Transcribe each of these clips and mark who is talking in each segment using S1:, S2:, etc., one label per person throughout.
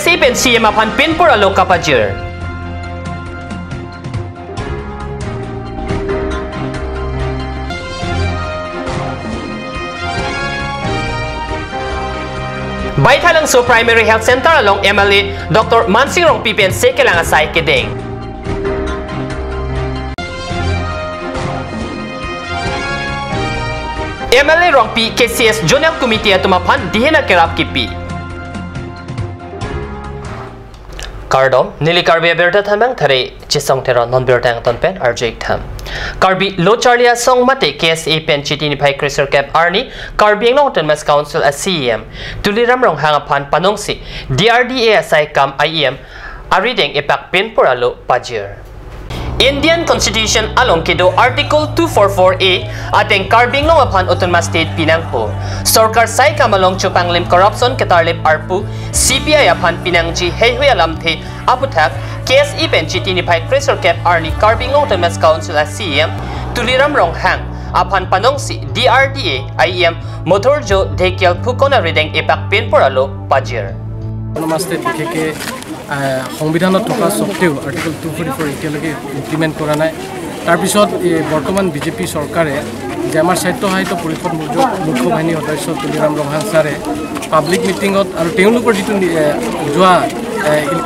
S1: KSA pen CM apan pinpur alo kapajir. Baithalang so Primary Health Center along MLA Dr. Mansing Rong Pipen sekelang asay kedeng. MLA Rong Pi KCS Journal Committee atumapan dihena kerap kipi. Kardom nili Karbi berta thamang thare chisong tero non berta ang tonpen RJ tham. Karbi lo Charlia song mate KSA pen chitini phai Chrysler Cap Arni Karbi ang Mountain Mass Council as CEM tuliram rong hangapan panongsi DRDA asai kam IEM arideng epak pen poralo pajir. Indian Constitution along kido Article 244A ateng Karbing long apan Autonomous State Pinangpo. Sorkar sai kamalong chupanglim corruption ketarlip arpu CPI apan pinangji heihui alam the aputhak KSE benchiti ni phai Chrysler Cap Arni Karbing long Autonomous Council as CEM tuliram rong hang apan panongsi DRDA IEM motorjo dekial phukona redeng epak pin poralo pajir.
S2: Autonomous State ke সংবিধানত থকা সত্ত্বেও article 244 এতিয়ালৈকে implement কৰা নাই। তাৰপিছত বৰ্তমান BJP চৰকাৰে যে আমাৰ স্বাস্থ্য সাহিত্য পৰিষদ মুখ্য বাহিনী সদস্য তুলিৰাম ৰহাং ছাৰে পাব্লিক মিটিঙত আৰু তেওঁলোকৰ যিটো যোৱা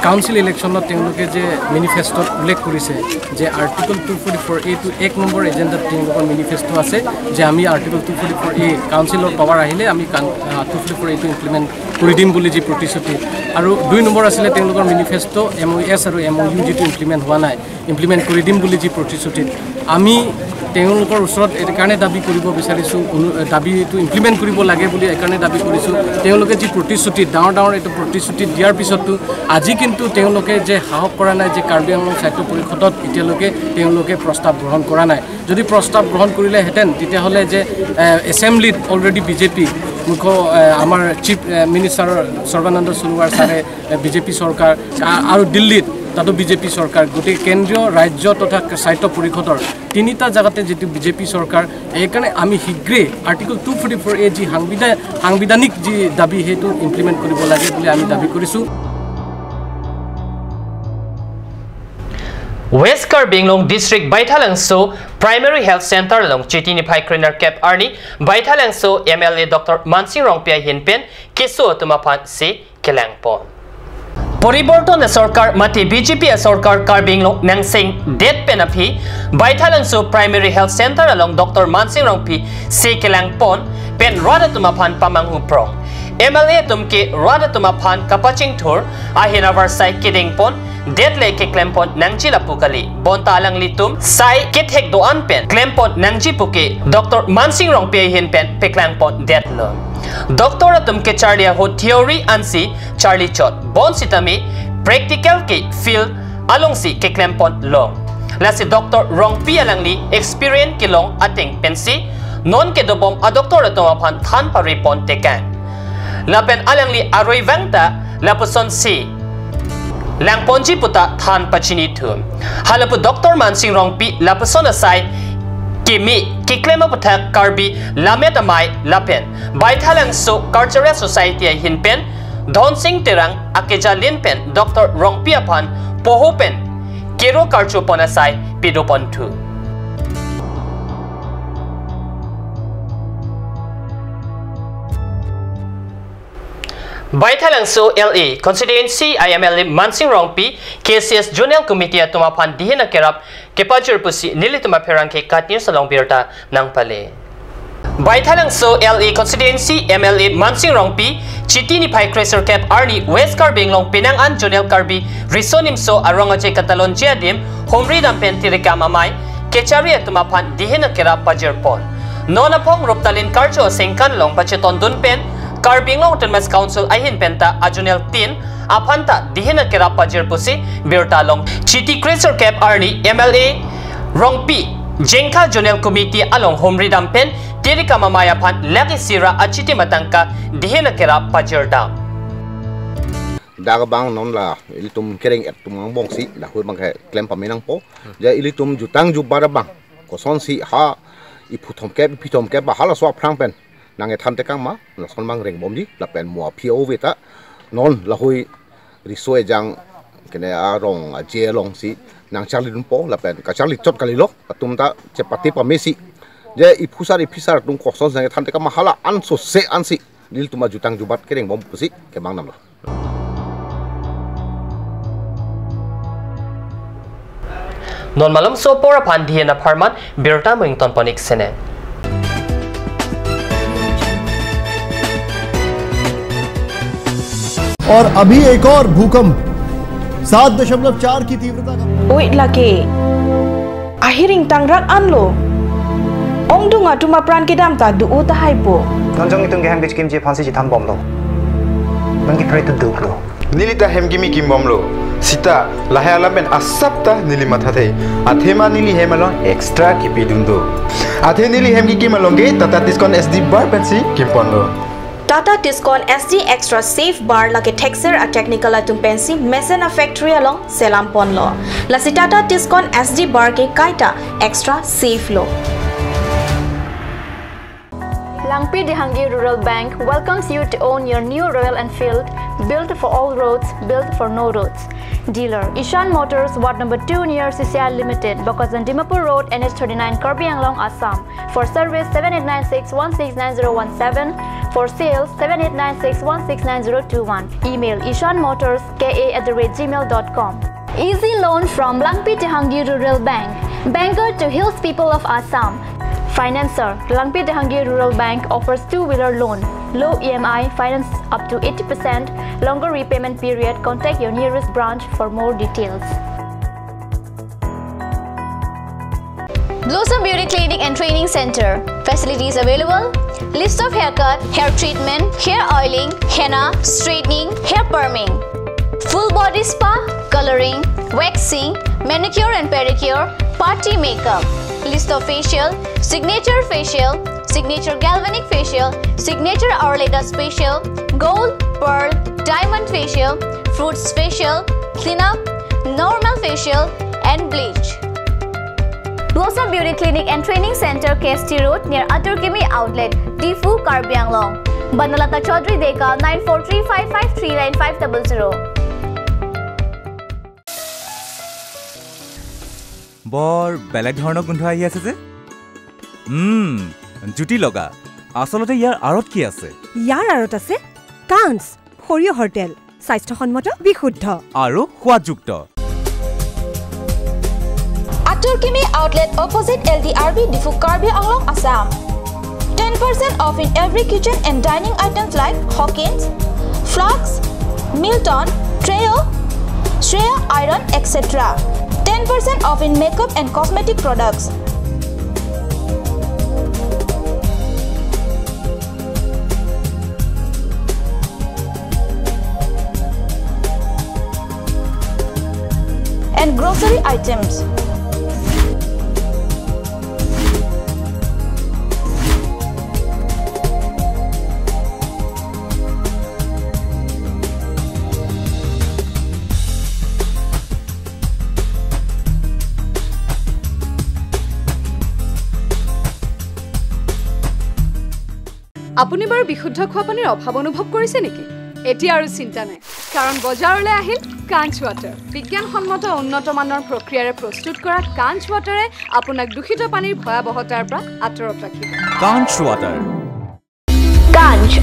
S2: কাউন্সিল ইলেকশ্যনত তেওঁলোকে যে মেনিফেষ্টত উল্লেখ কৰিছে যে আৰ্টিকল 244A টো 1 নম্বৰ এজেণ্ডাত তেওঁলোকৰ মেনিফেষ্টো আছে যে আমি আৰ্টিকল 244A কাউন্সিলৰ পাৱাৰ আহিলে আমি 244A টো ইমপ্লিমেণ্ট কৰি দিম বুলি যি প্ৰতিশ্ৰুতি আৰু 2 নম্বৰ আছিলে তেওঁলোকৰ মেনিফেষ্টো MOS আৰু MOU যিটো ইমপ্লিমেণ্ট হোৱা নাই ইমপ্লিমেণ্ট কৰি দিম বুলি যি প্ৰতিশ্ৰুতি আমি তেওঁলোকৰ ওচৰত এই কাৰণে দাবী কৰিব বিচাৰিছো দাবীটো ইমপ্লিমেণ্ট কৰিব লাগে বুলি এই কাৰণে দাবী কৰিছো তেওঁলোকে যি প্ৰতিশ্ৰুতি ডাঙৰ এইটো প্ৰতিশ্ৰুতি দিয়াৰ পিছতো আজি কিন্তু তেওঁলোকে যে সাহস কৰা নাই যে কাৰ্বি আংলং সাহিত্য পৰিষদত এতিয়ালৈকে তেওঁলোকে প্ৰস্তাৱ গ্ৰহণ কৰা নাই যদি প্ৰস্তাৱ গ্ৰহণ কৰিলে হেতেন তেতিয়া হলে যে এছেম্বলিত অলৰেডি বিজেপি মুখ্য আমাৰ চিফ মিনিষ্টাৰ সৰ্বানন্দ সোণোৱাল ছাৰে বিজেপি চৰকাৰ আৰু দিল্লীত তাতো বিজেপি চৰকাৰ গোটেই কেন্দ্ৰীয় ৰাজ্য তথা সাহিত্য পৰিষদৰ তিনিটা জাগাতে যেটো বিজেপি চৰকাৰ এইকাৰণে আমি শীঘ্ৰে আৰ্টিকল 244A যি সাংবিধানিক যি দাবী হেতু ইমপ্লিমেণ্ট কৰিব লাগে বুলি আমি দাবী কৰিছো।
S1: West Karbing long district Baithalang so Primary Health Center long chitini phai Chrysler Cap Arni Baithalang so MLA Dr. Mansing Rong Pia Hinpen keso tumapan se kelangpon. পরিবর্তন সরকার মাটি বিজেপি সরকার কার্বিং লো নাংসিং ডেট পেনাফি বাইথালাং সো primary health centre along doctor Mansing Rongpi সে কেলাং পন পেন রাদা তুমা ফান পামাংহু প্রং MLA tumke rada tuma phan kapaching thur ahina varsai keding pon det le ke klempon nangji la pukali bonta alang litum sai kethek do an pen klempon nangji puke Dr. Mansing Rong Pia hin pen peklang pon det lo Dr. tumke Charlie ho theory ansi Charlie chot bon sitami practical ke field along si ke klempon long la si Dr. Rong Pia langli experience ke long ating pensi non ke dobom a Dr. tuma phan than paripon tekan lapen alangli aroi vangta lapuson si langponji puta than pachini thum halapu Dr. Mansing Rongpi lapuson asai kimi kiklema puta Karbi lamet amai lapen baithalang so cultural society hinpen dhonsing terang akeja linpen Dr. Rongpi apan pohopen kero karchu ponasai pidopontu Baithalang so LA constituency IMLA Mansing Rongpi KCS Journal Committee tumapan dihina kerap kepajur pusi nili tumaperang ke katnya salong birta nang pale Baithalang so LA constituency MLA Mansing Rongpi chitini phai Chrysler Cap Arni West Karbing long Pinang an Journal Karbi risonim so arongache katalon jiadim homri dampen tirikam amai kecharia tumapan dihina kerap pajur pon nona pong roptalin karcho sengkan long pacheton dunpen Karbing long Autonomous Council ahin penta ajunel tin apanta dihina kera pajir pusi birta long chiti Chrysler Cap Arni MLA Rongpi Jengka Journal Committee along Homri dampen tirika mamaya pan lagi sira achiti matangka dihina kera pajir dam
S3: Dagabang non la ilitum kering et tumang bong si la hui bang klem paminang po ja ilitum jutang jubara bang koson si ha iputom kep ba hala swap prang pen nang ethan tekang ma la son mang reng bom ji la pen mo PO veta non la hui risoi jang kene arong je long si nang charli dun po la pen ka charli chot kali lok tum ta chepati pa mesi je ifisar tung koson sang than te ka mahala an so se an si lil tuma jutang jubat kereng bom pusi ke bang nam la
S1: non malam so pora pandi na pharman birta mington ponik sene
S4: और अभी एक और भूकंप 7.4 की तीव्रता का
S5: Wait lagi. Ahiring tangrak anlo. Ong dunga tuma pran kedam ta du uta haipo.
S6: Nonjong itong geham bich kim je phansi ji tham bom lo. Nang ki prai tu duk lo.
S7: Nilita hem gimi kim bom lo. Sita lahe alamen asapta nili matha the. Athema nili hemalon extra ki pidundo. Athe nili hem ki kimalonge tata discount SD bar pensi kim ponlo.
S5: Tata Tiscon SD Extra Safe Bar lagi texture a technical atum pensi Mesena Factory along Selam Pon lo. Lasi Tata Tiscon SD Bar ke kaita extra safe lo.
S8: Langpi Dehangi Rural Bank welcomes you to own your new Royal Enfield, built for all roads, built for no roads. Dealer Ishan Motors, Ward number 2 near CCI Limited, Bokazan Dimapur Road, NH39, Karbi Anglong, Assam. For service 7896169017. For sales 7896169021. Email ishanmotors.ka@gmail.com. Easy loan from Langpi Dehangi Rural Bank, banker to hills people of Assam. Financer Langpi Dehangi Rural Bank offers two-wheeler loan, low EMI, finance up to 80%, longer repayment period. Contact your nearest branch for more details. Blossom Beauty Clinic and Training Center. Facilities available. List of haircut, hair treatment, hair oiling, henna, straightening, hair perming. Full body spa, coloring, waxing, manicure and pedicure, party makeup. List of facial, signature galvanic facial, signature hourly-dust facial, gold, pearl, diamond facial, fruits facial, cleanup, normal facial, and bleach. Blossom Beauty Clinic and Training Center, KST Road near Aturkimi Outlet, Difu, Karbi Anglong. Banalata Chaudhary Deka 9435539500.
S9: বৰ বেলেগ ধৰণৰ গোন্ধ আহি আছে যে জুটি লগা আসলতে ইয়াৰ আৰত কি আছে
S10: ইয়াৰ আৰত আছে কাঞ্চ সৰিয়হৰ তেল স্বাস্থ্যসন্মত বিশুদ্ধ
S9: আৰু সোৱাদযুক্ত
S5: Aturkimi Outlet opposite LDRB Difu Karbi Anglong Assam. 10% off in every kitchen and dining items like Hawkins, Flax, Milton, Treo, Shreya Iron, etc. 10% off in makeup and cosmetic products. And grocery items.
S11: আপুনি বাৰু বিশুদ্ধ খোৱা পানীৰ অভাৱ অনুভৱ কৰিছে নেকি এতিয়া আৰু চিন্তা নাই কাৰণ বজাৰলৈ আহিল কাঞ্চ ৱাটাৰ বিজ্ঞানসন্মত উন্নত মানৰ প্ৰক্ৰিয়াৰে প্ৰস্তুত কৰা কাঞ্চ ৱাটাৰে আপোনাক দূষিত পানীৰ ভয়াৱহতাৰ পৰা আঁতৰত ৰাখিব
S9: কাঞ্চ water
S8: Kanch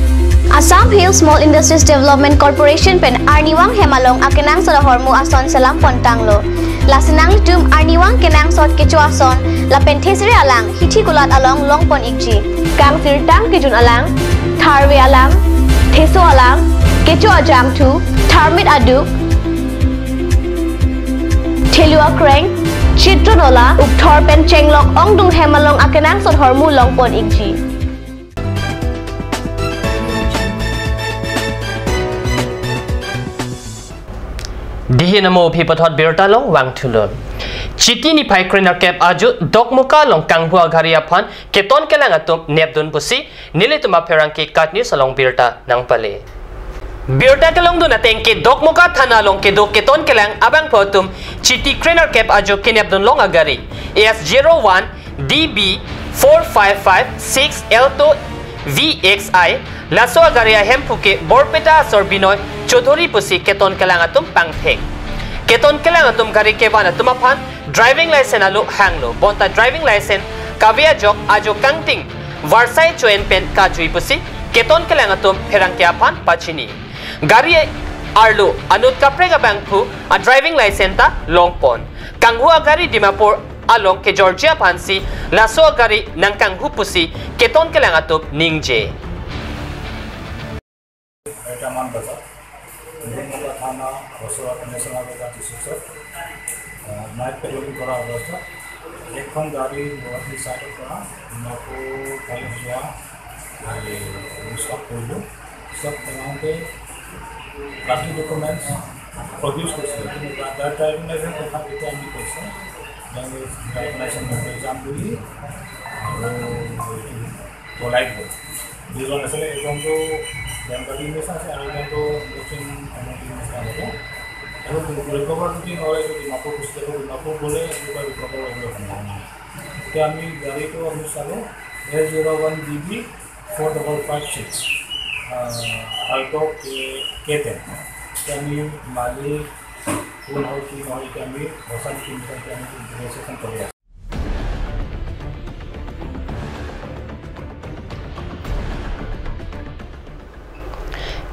S8: Assam Hills Small Industries Development Corporation pen Arniwang Hemalong akenang salahormu ason selam pontanglo lasinang litum Arniwang kenang sot kecu ason la penthesire alang hithi kulat along longpon ikji kang sirtang kijun alang tharwe alang theso alang kecu ajam thu tharmit aduk thelua kreng chitronola ukthor pen chenglok ongdung hemalong akenang sot hormu longpon ikji
S1: Dihinamo pipathot birtalong wangthulon chiti ni phaikrenar kep aju dokmuka long kanghua gharia phan keton kelang atum nepdun pusi nilituma pherangki katni salong birta nangpale birta kelong duna tengki dokmuka thana long ke do keton kelang abang photum chiti krenar kep aju kenepdun long agari S01 DB 4556 L2 VXI laso agaria hempuke borpeta sorbinoy Chodhuri pusi keton kelang atum pangthek keton kelang atum gari keban atum aphan driving license alu hanglo bonta driving license kavia jok ajo kangting varsai choen pen ka jui pusi keton kelang atum pherang ke aphan pachini gari arlo anut kaprega bangphu a driving license ta longpon kanghua gari dimapur along ke Georgia pansi laso gari nangkang hupusi keton kelang atum ningje
S12: Etaman bazar Nirmala Thana Oswat National Bazar District night patrolling kora obostha ekhon gari north side kora nako kalihua are stop koilo stop banante plastic documents produce korse that driving license kotha kete ami koise then driving license exam dili aru polite দুজন আসলে এজনটো বেংকালি মেছ আছে আৰু এজনটো coaching MT মেছ আছে আৰু recover যদি হয় যদি মাপো পুস্তক মাপো বলে এটা ৰিকভাৰ হ'ব সম্ভাৱনা তো আমি গাড়ীটো আমি চালো A01BB 4556 আলটো কেটেন আমি মালিক কোন হয় কি নহয় আমি বসান কিনতে আমি ইনফরমেশন কৰি আছো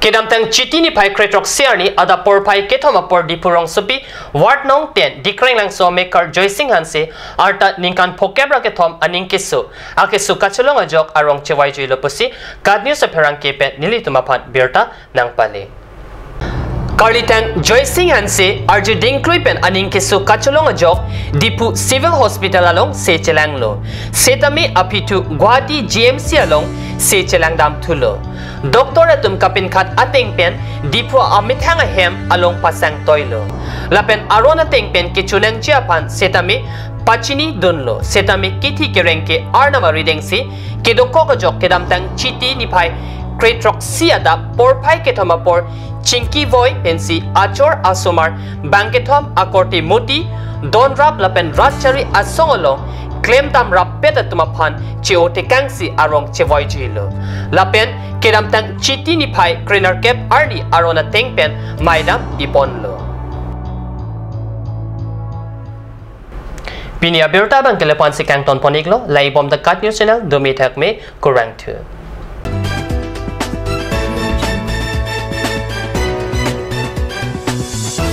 S1: Kedam tang chitini pai kretrok siarni ada por pai kethoma por dipurong supi ward nong 10 dikreng lang so maker Joy Singh hanse arta ningkan phokebra kethom aning kisu akesu kacholong ajok arong chewai juilo pusi kadnews apherang kepe nilituma phan birta nang pale Karlitang Joy Singh hanse arju dingkluipen aning kisu kacholong ajok dipu civil hospital along sechelanglo setami apitu Guwahati GMC along sechelang dam thulo Doktor atum kapin khat ateng pen dipu amit hanga hem along pasang toilo lapen arona teng pen kichunang chia pan setami pachini dunlo setami kithi kerengke arnama reading si kedokko ko jok kedam tang chiti ni phai kretrok siada porphai kethoma por chinki voi pensi achor asomar bangkethom akorti moti donrap lapen rachari asongolo claim tam rapeta tuma phan cheote kangsi arong chewoi jilo lapen kedam tang chiti ni phai cleaner cap arni arona tengpen maidam iponlo pinia berta bang kelepan si kangton poniglo lai bom the cut news channel domi thak me kurang thu